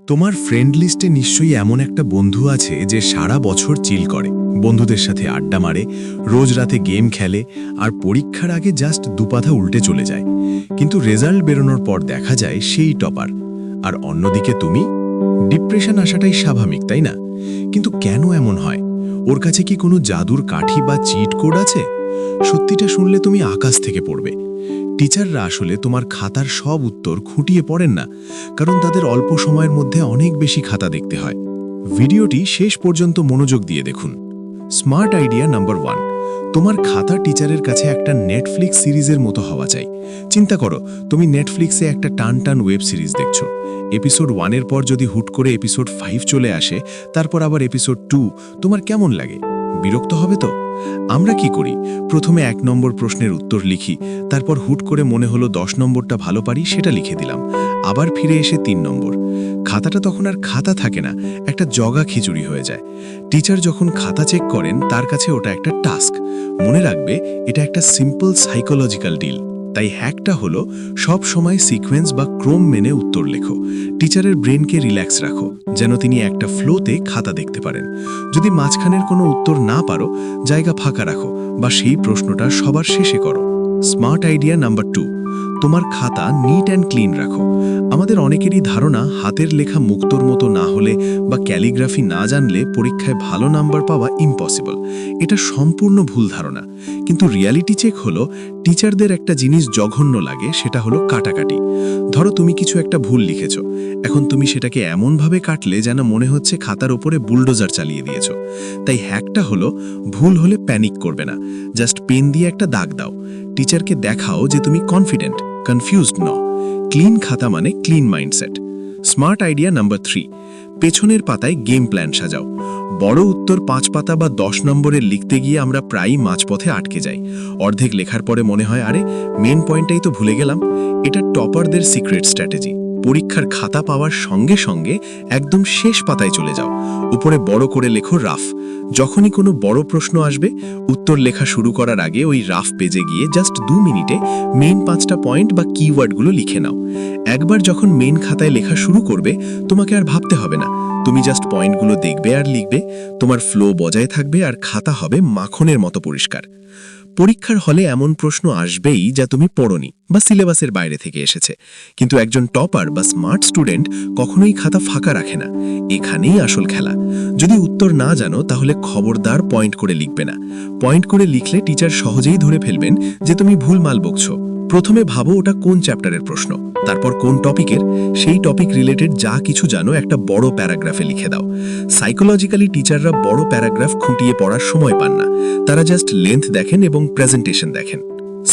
তোমার ফ্রেন্ড লিস্টে নিশ্চয়ই এমন একটা বন্ধু আছে যে সারা বছর চিল করে, বন্ধুদের সাথে আড্ডা মারে, রোজ রাতে গেম খেলে আর পরীক্ষার আগে জাস্ট দুপাথা উল্টে চলে যায়। কিন্তু রেজাল্ট বেরোনোর পর দেখা যায় সেই টপার। আর অন্যদিকে তুমি? ডিপ্রেশন আসাটাই স্বাভাবিক, তাই না? কিন্তু কেন এমন হয়? ওর কাছে কি কোনো জাদুর কাঠি বা চিট কোড আছে? সত্যিটা শুনলে তুমি আকাশ থেকে পড়বে। টিচাররা আসলে তোমার খাতার সব উত্তর খুঁটিয়ে পড়েন না, কারণ তাদের অল্প সময়ের মধ্যে অনেক বেশি খাতা দেখতে হয়। ভিডিওটি শেষ পর্যন্ত মনোযোগ দিয়ে দেখুন। স্মার্ট আইডিয়া নাম্বার 1, তোমার খাতা টিচারের কাছে একটা নেটফ্লিক্স সিরিজের মতো হওয়া চাই। চিন্তা করো, তুমি নেটফ্লিক্সে একটা টান টান ওয়েব সিরিজ দেখছো। এপিসোড 1-এর পর যদি হুট করে এপিসোড 5 চলে আসে, তারপর আবার এপিসোড 2, তোমার কেমন লাগে? বিরক্ত হবে তো? আমরা কি করি? প্রথমে 1 নম্বর প্রশ্নের উত্তর লিখি, তারপর হুট করে মনে হলো 10 নম্বরটা ভালো পারি, সেটা লিখে দিলাম। আবার ফিরে এসে 3 নম্বর। খাতাটা তখন আর খাতা থাকে না, একটা জগা খিচুড়ি হয়ে যায়। টিচার যখন খাতা চেক করেন, তার কাছে ওটা একটা টাস্ক। মনে রাখবে, এটা একটা সিম্পল সাইকোলজিক্যাল ডিল। তাই হ্যাকটা হলো, সব সময় সিকোয়েন্স বা ক্রম মেনে উত্তর লেখো। টিচারের ব্রেনকে রিল্যাক্স রাখো, যেন তিনি একটা ফ্লোতে খাতা দেখতে পারেন। যদি মাঝখানের কোনো উত্তর না পারো, জায়গা ফাঁকা রাখো বা সেই প্রশ্নটা সবার শেষে করো। স্মার্ট আইডিয়া নাম্বার 2, তোমার খাতা নিট অ্যান্ড ক্লিন রাখো। আমাদের অনেকেরই ধারণা, হাতের লেখা মুক্তোর মতো না হলে বা ক্যালিগ্রাফি না জানলে পরীক্ষায় ভালো নাম্বার পাওয়া ইম্পসিবল। এটা সম্পূর্ণ ভুল ধারণা। কিন্তু রিয়ালিটি চেক হলো, টিচারদের একটা জিনিস জঘন্য লাগে, সেটা হলো কাটাকাটি। ধরো তুমি কিছু একটা ভুল লিখেছো, এখন তুমি সেটাকে এমনভাবে কাটলে যেন মনে হচ্ছে খাতার উপরে বুলডোজার চালিয়ে দিয়েছো। তাই হ্যাকটা হলো, ভুল হলে প্যানিক করবে না, জাস্ট পেন দিয়ে একটা দাগ দাও। টিচারকে দেখাও যে তুমি কনফিডেন্ট, কনফিউজড নও। ক্লিন খাতা মানে clean mindset. Smart idea number 3, পেছনের পাতায় গেম প্ল্যান সাজাও। বড় উত্তর 5 পাতা বা 10 নম্বরের লিখতে গিয়ে আমরা প্রায়ই মাঝপথে আটকে যাই। অর্ধেক লেখার পরে মনে হয়, আরে মেন পয়েন্টটাই তো ভুলে গেলাম। এটা টপারদের সিক্রেট স্ট্র্যাটেজি। পরীক্ষার খাতা পাওয়ার সঙ্গে সঙ্গে একদম শেষ পাতায় চলে যাও, উপরে বড় করে লেখো রাফ। যখনই কোনো বড় প্রশ্ন আসবে, উত্তর লেখা শুরু করার আগে ওই রাফ পেজে গিয়ে জাস্ট 2 মিনিটে মেইন 5টা পয়েন্ট বা কিওয়ার্ডগুলো লিখে নাও। একবার যখন মেইন খাতায় লেখা শুরু করবে, তোমাকে আর ভাবতে হবে না, তুমি জাস্ট পয়েন্টগুলো দেখবে আর লিখবে। তোমার ফ্লো বজায় থাকবে আর খাতা হবে মাখনের মতো পরিষ্কার। পরীক্ষার হলে এমন প্রশ্ন আসবেই যা তুমি পড়োনি বা সিলেবাসের বাইরে থেকে এসেছে, কিন্তু একজন টপার বা স্মার্ট স্টুডেন্ট কখনোই খাতা ফাঁকা রাখে না। এখানেই আসল খেলা। যদি উত্তর না জানো, তাহলে খবরদার পয়েন্ট করে লিখবে না। পয়েন্ট করে লিখলে টিচার সহজেই ধরে ফেলবেন যে তুমি ভুলমাল বকছো। প্রথমে ভাবো ওটা কোন চ্যাপ্টারের প্রশ্ন, তারপর কোন টপিকের। সেই টপিক রিলেটেড যা কিছু জানো একটা বড় প্যারাগ্রাফে লিখে দাও। সাইকোলজিক্যালি টিচাররা বড় প্যারাগ্রাফ খুঁটিয়ে পড়ার সময় পান না, তারা জাস্ট লেন্থ দেখেন এবং প্রেজেন্টেশন দেখেন।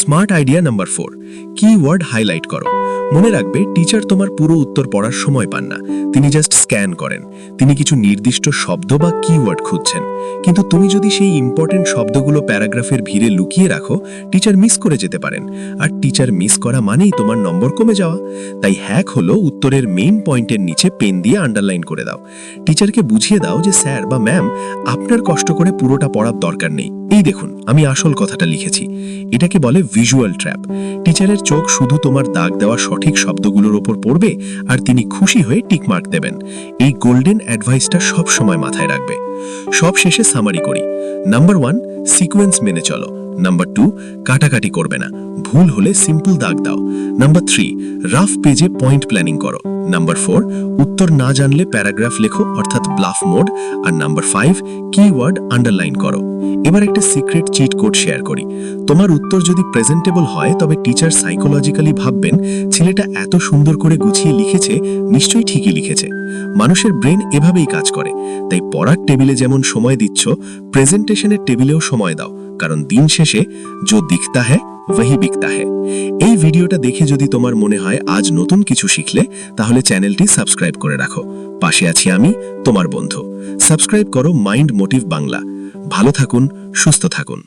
Smart idea number 4, keyword highlight করো। মনে রাখবে, টিচার তোমার পুরো উত্তর পড়ার সময় পান না, তিনি জাস্ট স্ক্যান করেন। তিনি কিছু নির্দিষ্ট শব্দ বা কিওয়ার্ড খুঁজছেন। কিন্তু তুমি যদি সেই ইম্পর্টেন্ট শব্দগুলো প্যারাগ্রাফের ভিড়ে লুকিয়ে রাখো, টিচার মিস করে যেতে পারেন। আর টিচার মিস করা মানেই তোমার নম্বর কমে যাওয়া। তাই হ্যাক হলো, উত্তরের মেইন পয়েন্টের নিচে পেন দিয়ে আন্ডারলাইন করে দাও। টিচারকে বুঝিয়ে দাও যে স্যার বা ম্যাম, আপনার কষ্ট করে পুরোটা পড়ার দরকার নেই, এই দেখুন আমি আসল কথাটা লিখেছি। এটাকে বলে ভিজুয়াল ট্র্যাপ। টিচারের চোখ শুধু তোমার দাগ দেওয়া সঠিক শব্দগুলোর ওপর পড়বে আর তিনি খুশি হয়ে টিকমার্ক দেবেন। এই গোল্ডেন অ্যাডভাইসটা সব সময় মাথায় রাখবে। সব শেষে সামারি করি। নাম্বার 1, সিকোয়েন্স মেনে চলো। নাম্বার 2, কাটাকাটি করবে না, ভুল হলে সিম্পল দাগ দাও। নাম্বার 3, রাফ পেজে পয়েন্ট প্ল্যানিং করো। নাম্বার 4, উত্তর না জানলে প্যারাগ্রাফ লেখো, অর্থাৎ ব্লাফ মোড। আর নাম্বার 5, কিওয়ার্ড আন্ডারলাইন করো। এবার একটা সিক্রেট চিট কোড শেয়ার করি। তোমার উত্তর যদি প্রেজেন্টেবল হয়, তবে টিচার সাইকোলজিক্যালি ভাববেন, ছেলেটা এত সুন্দর করে গুছিয়ে লিখেছে, নিশ্চয়ই ঠিকই লিখেছে। মানুষের ব্রেন এভাবেই কাজ করে। তাই পড়ার টেবিলে যেমন সময় দিচ্ছ, প্রেজেন্টেশনের টেবিলেও সময় দাও, কারণ দিন শেষে যো দিখতা হ্যায় ওহি বিকতা হ্যায়। এই ভিডিওটা দেখে যদি তোমার মনে হয় আজ নতুন কিছু শিখলে, তাহলে চ্যানেলটি সাবস্ক্রাইব করে রাখো। পাশে আছি আমি, তোমার বন্ধু। সাবস্ক্রাইব করো মাইন্ড মোটিভ বাংলা। ভালো থাকুন, সুস্থ থাকুন।